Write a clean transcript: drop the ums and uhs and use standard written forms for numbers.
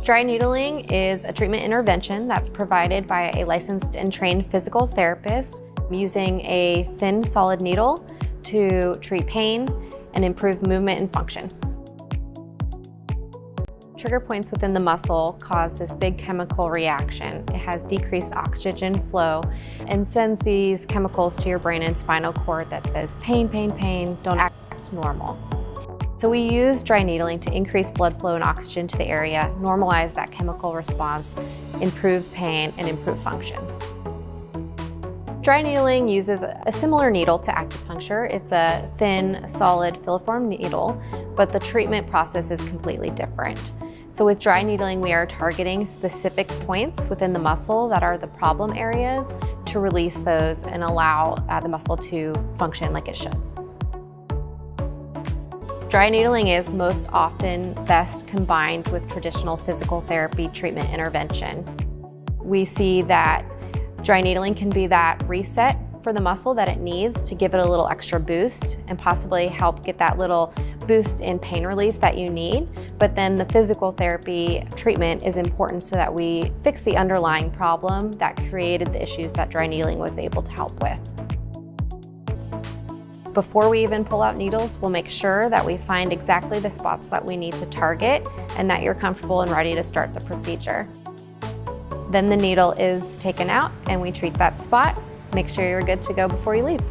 Dry needling is a treatment intervention that's provided by a licensed and trained physical therapist using a thin, solid needle to treat pain and improve movement and function. Trigger points within the muscle cause this big chemical reaction. It has decreased oxygen flow and sends these chemicals to your brain and spinal cord that says, pain, pain, pain, don't act normal. So we use dry needling to increase blood flow and oxygen to the area, normalize that chemical response, improve pain, and improve function. Dry needling uses a similar needle to acupuncture. It's a thin, solid, filiform needle, but the treatment process is completely different. So with dry needling, we are targeting specific points within the muscle that are the problem areas to release those and allow the muscle to function like it should. Dry needling is most often best combined with traditional physical therapy treatment intervention. We see that dry needling can be that reset for the muscle that it needs to give it a little extra boost and possibly help get that little boost in pain relief that you need. But then the physical therapy treatment is important so that we fix the underlying problem that created the issues that dry needling was able to help with. Before we even pull out needles, we'll make sure that we find exactly the spots that we need to target and that you're comfortable and ready to start the procedure. Then the needle is taken out and we treat that spot. Make sure you're good to go before you leave.